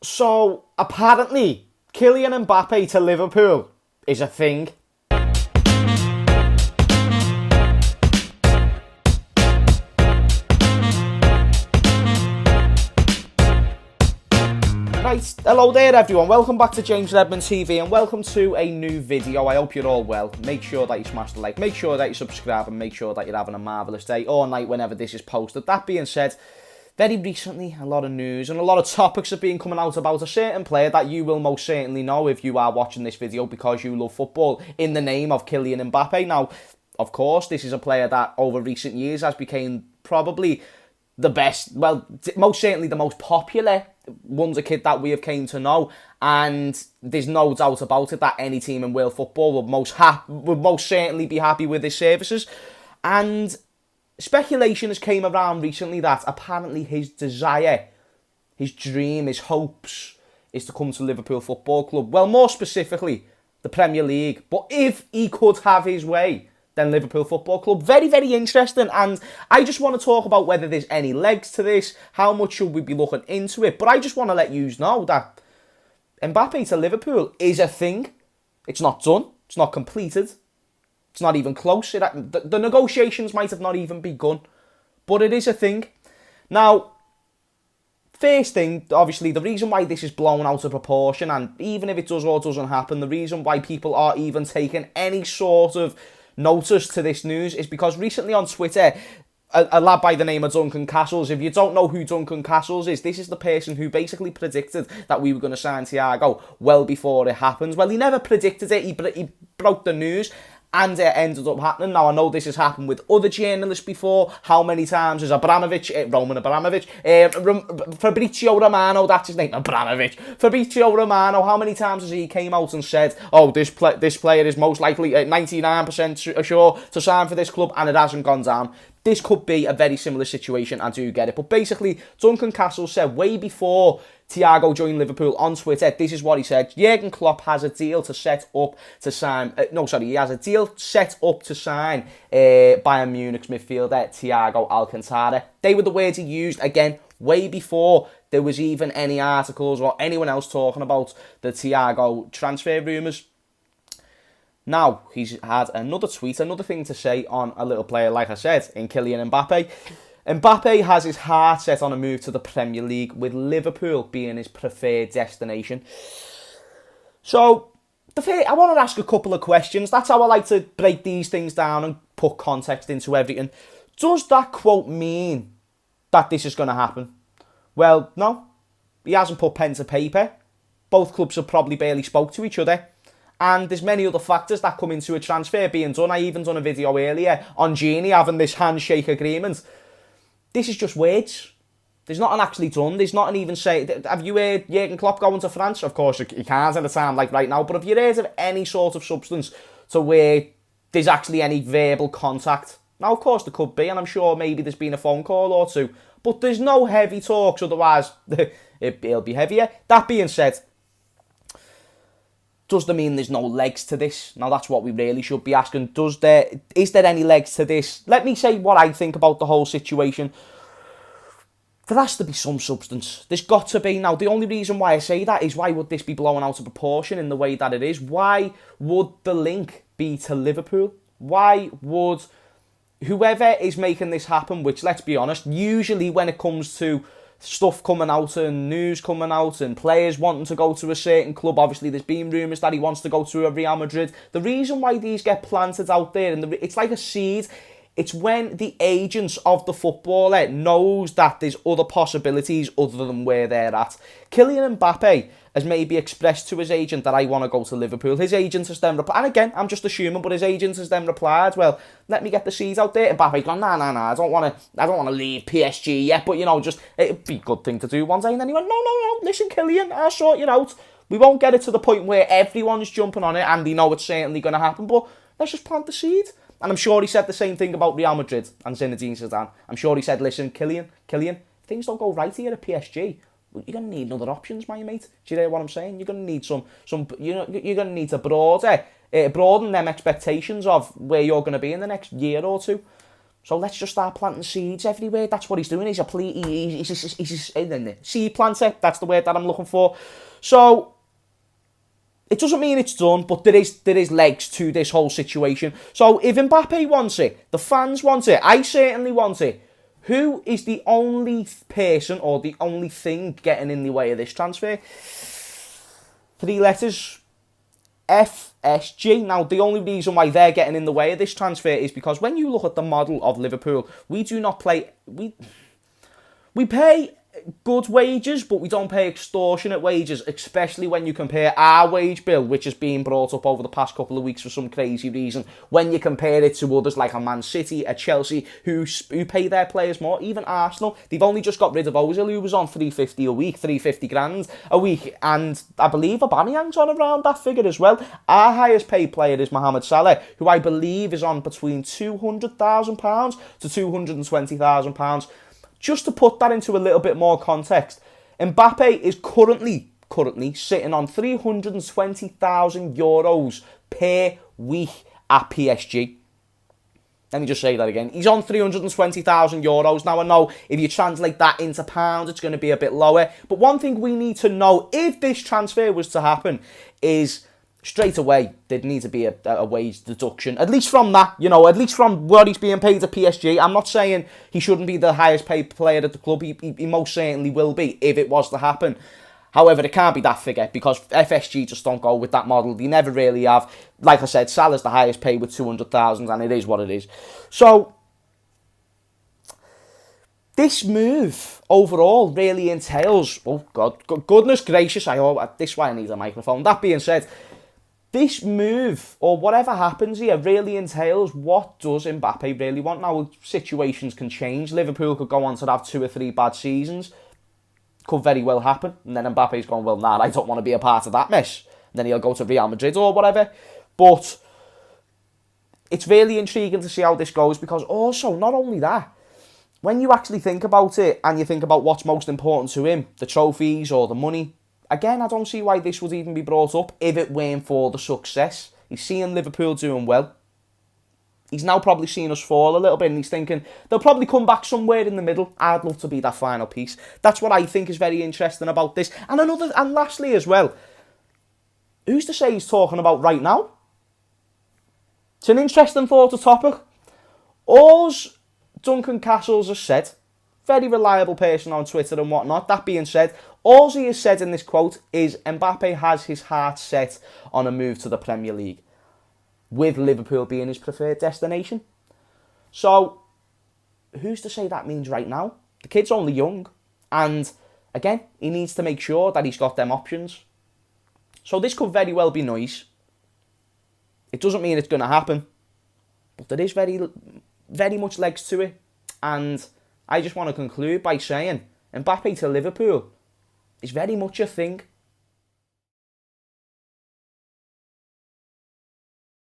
So, apparently, Kylian Mbappe to Liverpool is a thing. Right, hello there everyone, welcome back to James Redmond TV and welcome to a new video. I hope you're all well. Make sure that you smash the like, make sure that you subscribe and make sure that you're having a marvellous day or night whenever this is posted. That being said, very recently a lot of news and a lot of topics have been coming out about a certain player that you will most certainly know if you are watching this video because you love football, in the name of Kylian Mbappe. Now, of course, this is a player that over recent years has become probably the best, well, most certainly the most popular wonder kid that we have came to know, and there's no doubt about it that any team in world football would most certainly be happy with his services. And speculation has came around recently that apparently his desire, his dream, his hopes is to come to Liverpool Football Club. Well, more specifically, the Premier League. But if he could have his way, then Liverpool Football Club. Very, very interesting. And I just want to talk about whether there's any legs to this, how much should we be looking into it. But I just want to let you know that Mbappe to Liverpool is a thing. It's not done. It's not completed. It's not even close. The negotiations might have not even begun. But it is a thing. Now, first thing, obviously, the reason why this is blown out of proportion, and even if it does or doesn't happen, the reason why people are even taking any sort of notice to this news is because recently on Twitter, a lad by the name of Duncan Castles, if you don't know who Duncan Castles is, this is the person who basically predicted that we were going to sign Thiago well before it happens. Well, he never predicted it, he broke the news, and it ended up happening. Now, I know this has happened with other journalists before. How many times has Roman Abramovich, Fabrizio Romano, that's his name, Fabrizio Romano, how many times has he came out and said, oh, this player is most likely 99% sure to sign for this club, and it hasn't gone down. This could be a very similar situation, I do get it. But basically, Duncan Castle said way before Thiago joined Liverpool on Twitter, this is what he said: Jurgen Klopp has a deal to set up to sign... he has a deal set up to sign Bayern Munich's midfielder, Thiago Alcantara. They were the words he used, again, way before there was even any articles or anyone else talking about the Thiago transfer rumours. Now, he's had another tweet, another thing to say on a little player, like I said, in Kylian Mbappe. Mbappe has his heart set on a move to the Premier League, with Liverpool being his preferred destination. So, I want to ask a couple of questions. That's how I like to break these things down and put context into everything. Does that quote mean that this is going to happen? Well, no. He hasn't put pen to paper. Both clubs have probably barely spoke to each other. And there's many other factors that come into a transfer being done. I even done a video earlier on Gini having this handshake agreement. This is just words. There's nothing actually done. There's nothing even say. Have you heard Jurgen Klopp going to France? Of course, he can't at a time like right now. But have you heard of any sort of substance to where there's actually any verbal contact? Now, of course, there could be. And I'm sure maybe there's been a phone call or two. But there's no heavy talks. Otherwise, it'll be heavier. That being said, does that mean there's no legs to this? Now, that's what we really should be asking. Is there any legs to this? Let me say what I think about the whole situation. There has to be some substance. There's got to be. Now, the only reason why I say that is, why would this be blown out of proportion in the way that it is? Why would the link be to Liverpool? Why would whoever is making this happen, which, let's be honest, usually when it comes to stuff coming out and news coming out and players wanting to go to a certain club, obviously there's been rumours that he wants to go to a Real Madrid. The reason why these get planted out there, and it's like a seed, it's when the agents of the footballer knows that there's other possibilities other than where they're at. Kylian Mbappe has maybe expressed to his agent that I want to go to Liverpool. His agent has then replied, and again, I'm just assuming, but his agent has then replied, well, let me get the seeds out there. And Mbappe's gone, nah, I don't want to leave PSG yet, but just, it'd be a good thing to do one day. And then he went, no, listen, Kylian, I'll sort you out. We won't get it to the point where everyone's jumping on it and they know it's certainly going to happen, but let's just plant the seed. And I'm sure he said the same thing about Real Madrid and Zinedine Zidane. I'm sure he said, listen, Kylian, if things don't go right here at PSG, you're going to need other options, my mate. Do you hear what I'm saying? You're going to need you're going to need to broaden them expectations of where you're going to be in the next year or two. So let's just start planting seeds everywhere. That's what he's doing. He's a seed planter. That's the word that I'm looking for. So it doesn't mean it's done, but there is legs to this whole situation. So if Mbappe wants it, the fans want it, I certainly want it. Who is the only person or the only thing getting in the way of this transfer? 3 letters. FSG. Now, the only reason why they're getting in the way of this transfer is because when you look at the model of Liverpool, we do not play... We pay good wages, but we don't pay extortionate wages, especially when you compare our wage bill, which has been brought up over the past couple of weeks for some crazy reason, when you compare it to others like a Man City, a Chelsea, who pay their players more, even Arsenal. They've only just got rid of Ozil, who was on 350 a week, 350 grand a week, and I believe Aubameyang's on around that figure as well. Our highest paid player is Mohamed Salah, who I believe is on between £200,000 to £220,000. Just to put that into a little bit more context, Mbappe is currently sitting on €320,000 per week at PSG. Let me just say that again. He's on €320,000. Now, I know if you translate that into pounds, it's going to be a bit lower. But one thing we need to know, if this transfer was to happen, is... straight away, there'd need to be a wage deduction. At least from that, at least from what he's being paid at PSG. I'm not saying he shouldn't be the highest paid player at the club. He most certainly will be if it was to happen. However, it can't be that figure because FSG just don't go with that model. They never really have. Like I said, Salah's the highest paid with 200,000 and it is what it is. So, this move overall really entails... oh, God, goodness gracious, this is why I need a microphone. That being said... this move, or whatever happens here, really entails what does Mbappe really want. Now, situations can change. Liverpool could go on to have 2 or 3 bad seasons. Could very well happen. And then Mbappe's going, well, nah, I don't want to be a part of that mess. And then he'll go to Real Madrid or whatever. But it's really intriguing to see how this goes because also, not only that, when you actually think about it and you think about what's most important to him, the trophies or the money, again, I don't see why this would even be brought up if it weren't for the success. He's seeing Liverpool doing well. He's now probably seen us fall a little bit and he's thinking, they'll probably come back somewhere in the middle. I'd love to be that final piece. That's what I think is very interesting about this. And lastly as well, who's to say he's talking about right now? It's an interesting thought to topic. All's Duncan Castles has said, very reliable person on Twitter and whatnot. That being said, all he has said in this quote is Mbappe has his heart set on a move to the Premier League, with Liverpool being his preferred destination. So, who's to say that means right now? The kid's only young, and again, he needs to make sure that he's got them options. So this could very well be nice. It doesn't mean it's going to happen, but there is very, very much legs to it, and I just want to conclude by saying Mbappe to Liverpool is very much a thing.